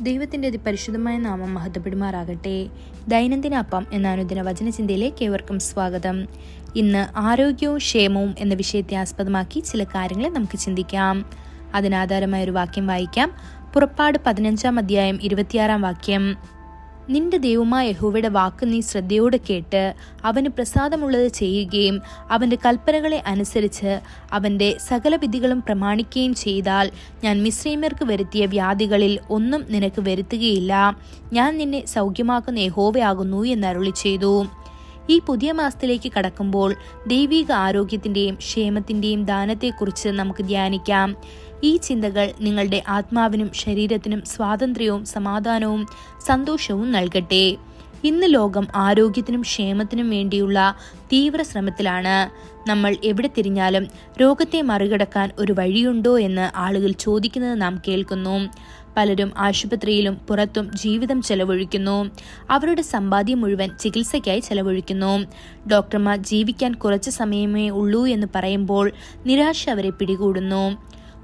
ദൈവത്തിൻ്റെ അതിപരിശുദ്ധമായ നാമം മഹത്വപ്പെടുമാറാകട്ടെ. ദൈനംദിന അപ്പം എന്ന അനുദിന വചനചിന്തയിലേക്ക് ഏവർക്കും സ്വാഗതം. ഇന്ന് ആരോഗ്യവും ക്ഷേമവും എന്ന വിഷയത്തെ ആസ്പദമാക്കി ചില കാര്യങ്ങളെ നമുക്ക് ചിന്തിക്കാം. അതിനാധാരമായ ഒരു വാക്യം വായിക്കാം. പുറപ്പാട് 15 അധ്യായം 26 വാക്യം. നിന്റെ ദൈവമായ യഹോവയുടെ വാക്ക് നീ ശ്രദ്ധയോടെ കേട്ട് അവന് പ്രസാദമുള്ളത് ചെയ്യുകയും അവൻ്റെ കൽപ്പനകളെ അനുസരിച്ച് അവൻ്റെ സകല വിധികളും പ്രമാണിക്കുകയും ചെയ്താൽ ഞാൻ മിസ്രൈമ്യർക്ക് വരുത്തിയ വ്യാധികളിൽ ഒന്നും നിനക്ക് വരുത്തുകയില്ല. ഞാൻ നിന്നെ സൗഖ്യമാക്കുന്ന യഹോവയാകുന്നു എന്നരുളി ചെയ്തു. ഈ പുതിയ മാസത്തിലേക്ക് കടക്കുമ്പോൾ ദൈവിക ആരോഗ്യത്തിൻ്റെയും ക്ഷേമത്തിൻ്റെയും ദാനത്തെക്കുറിച്ച് നമുക്ക് ധ്യാനിക്കാം. ഈ ചിന്തകൾ നിങ്ങളുടെ ആത്മാവിനും ശരീരത്തിനും സ്വാതന്ത്ര്യവും സമാധാനവും സന്തോഷവും നൽകട്ടെ. ഇന്ന് ലോകം ആരോഗ്യത്തിനും ക്ഷേമത്തിനും വേണ്ടിയുള്ള തീവ്ര ശ്രമത്തിലാണ്. നമ്മൾ എവിടെ തിരിഞ്ഞാലും രോഗത്തെ മറികടക്കാൻ ഒരു വഴിയുണ്ടോ എന്ന് ആളുകൾ ചോദിക്കുന്നത് നാം കേൾക്കുന്നു. പലരും ആശുപത്രിയിലും പുറത്തും ജീവിതം ചെലവഴിക്കുന്നു. അവരുടെ സമ്പാദ്യം മുഴുവൻ ചികിത്സയ്ക്കായി ചെലവഴിക്കുന്നു. ഡോക്ടർമാർ ജീവിക്കാൻ കുറച്ച് സമയമേ ഉള്ളൂ എന്ന് പറയുമ്പോൾ നിരാശ അവരെ പിടികൂടുന്നു.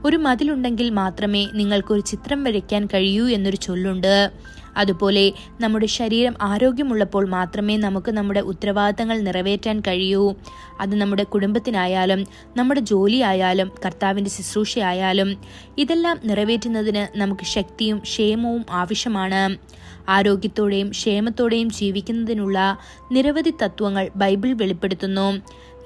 ഒരു മതിലുണ്ടെങ്കിൽ മാത്രമേ നിങ്ങൾക്കൊരു ചിത്രം വരയ്ക്കാൻ കഴിയൂ എന്നൊരു ചൊല്ലുണ്ട്. അതുപോലെ നമ്മുടെ ശരീരം ആരോഗ്യമുള്ളപ്പോൾ മാത്രമേ നമുക്ക് നമ്മുടെ ഉത്തരവാദിത്തങ്ങൾ നിറവേറ്റാൻ കഴിയൂ. അത് നമ്മുടെ കുടുംബത്തിനായാലും നമ്മുടെ ജോലിയായാലും കർത്താവിൻ്റെ ശുശ്രൂഷയായാലും ഇതെല്ലാം നിറവേറ്റുന്നതിന് നമുക്ക് ശക്തിയും ക്ഷേമവും ആവശ്യമാണ്. ആരോഗ്യത്തോടെയും ക്ഷേമത്തോടെയും ജീവിക്കുന്നതിനുള്ള നിരവധി തത്വങ്ങൾ ബൈബിൾ വെളിപ്പെടുത്തുന്നു.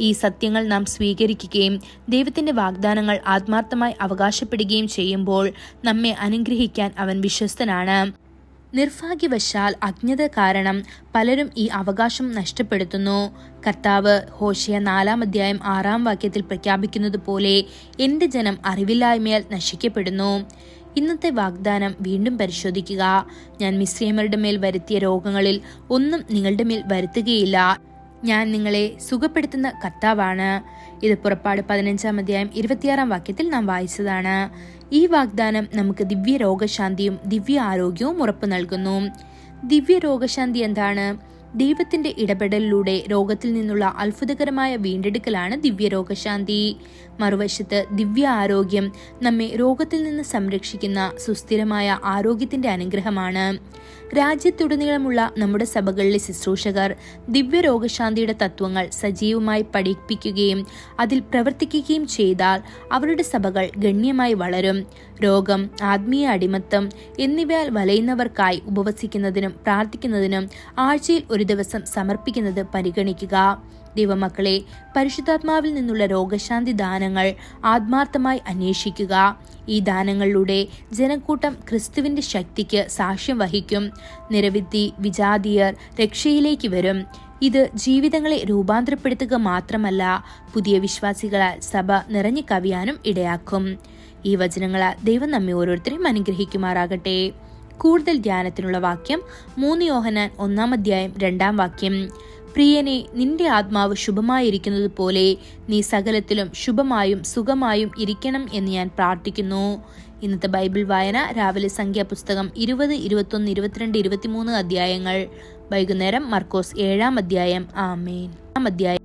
ഈ സത്യങ്ങൾ നാം സ്വീകരിക്കുകയും ദൈവത്തിൻ്റെ വാഗ്ദാനങ്ങൾ ആത്മാർത്ഥമായി അവകാശപ്പെടുകയും ചെയ്യുമ്പോൾ നമ്മെ അനുഗ്രഹിക്കാൻ അവൻ വിശ്വസ്തനാണ്. നിർഭാഗ്യവശാൽ അജ്ഞത കാരണം പലരും ഈ അവകാശം നഷ്ടപ്പെടുത്തുന്നു. കർത്താവ് ഹോശേയ 4 അധ്യായം 6 വാക്യത്തിൽ പ്രഖ്യാപിക്കുന്നത് പോലെ എൻ്റെ ജനം അറിവില്ലായ്മയാൽ നശിക്കപ്പെടുന്നു. ഇന്നത്തെ വാഗ്ദാനം വീണ്ടും പരിശോധിക്കുക. ഞാൻ മിസ്രൈമ്യരുടെ മേൽ വരുത്തിയ രോഗങ്ങളിൽ ഒന്നും നിങ്ങളുടെ മേൽ വരുത്തുകയില്ല. ഞാൻ നിങ്ങളെ സുഖപ്പെടുത്തുന്ന കർത്താവാണ്. ഇത് പുറപ്പാട് 15 അധ്യായം 26 വാക്യത്തിൽ നാം വായിച്ചതാണ്. ഈ വാഗ്ദാനം നമുക്ക് ദിവ്യ രോഗശാന്തിയും ദിവ്യ ആരോഗ്യവും ഉറപ്പു നൽകുന്നു. ദിവ്യ രോഗശാന്തി എന്താണ്? ദൈവത്തിന്റെ ഇടപെടലിലൂടെ രോഗത്തിൽ നിന്നുള്ള അത്ഭുതകരമായ വീണ്ടെടുക്കലാണ് ദിവ്യ രോഗശാന്തി. മറുവശത്ത് ദിവ്യ ആരോഗ്യം നമ്മെ രോഗത്തിൽ നിന്ന് സംരക്ഷിക്കുന്ന സുസ്ഥിരമായ ആരോഗ്യത്തിന്റെ അനുഗ്രഹമാണ്. രാജ്യത്തുടനീളമുള്ള നമ്മുടെ സഭകളിലെ ശുശ്രൂഷകർ ദിവ്യ രോഗശാന്തിയുടെ തത്വങ്ങൾ സജീവമായി പഠിപ്പിക്കുകയും അതിൽ പ്രവർത്തിക്കുകയും ചെയ്താൽ അവരുടെ സഭകൾ ഗണ്യമായി വളരും. രോഗം, ആത്മീയ അടിമത്തം എന്നിവയാൽ വലയുന്നവർക്കായി ഉപവസിക്കുന്നതിനും പ്രാർത്ഥിക്കുന്നതിനും ആഴ്ചയിൽ ഒരു ദിവസം സമർപ്പിക്കുന്നത് പരിഗണിക്കുക. ദൈവമക്കളെ, പരിശുദ്ധാത്മാവിൽ നിന്നുള്ള രോഗശാന്തി ദാനങ്ങൾ ആത്മാർത്ഥമായി അന്വേഷിക്കുക. ഈ ദാനങ്ങളിലൂടെ ജനക്കൂട്ടം ക്രിസ്തുവിന്റെ ശക്തിക്ക് സാക്ഷ്യം വഹിക്കും. നിരവധി വിജാതീയർ രക്ഷയിലേക്ക് വരും. ഇത് ജീവിതങ്ങളെ രൂപാന്തരപ്പെടുത്തുക മാത്രമല്ല, പുതിയ വിശ്വാസികളാൽ സഭ നിറഞ്ഞു കവിയാനും ഇടയാക്കും. ഈ വചനങ്ങളാൽ ദൈവം നമ്മെ ഓരോരുത്തരെയും അനുഗ്രഹിക്കുമാറാകട്ടെ. കൂടുതൽ ധ്യാനത്തിനുള്ള വാക്യം 3 യോഹന്നാൻ 1 അധ്യായം 2 വാക്യം. പ്രിയനെ, നിന്റെ ആത്മാവ് ശുഭമായിരിക്കുന്നത് പോലെ നീ സകലത്തിലും ശുഭമായും സുഖമായും ഇരിക്കണം എന്ന് ഞാൻ പ്രാർത്ഥിക്കുന്നു. ഇന്നത്തെ ബൈബിൾ വായന രാവിലെ സംഖ്യാപുസ്തകം 20, 21, 22, 23 അധ്യായങ്ങൾ. വൈകുന്നേരം മർക്കോസ് 7 അധ്യായം. ആമേൻ.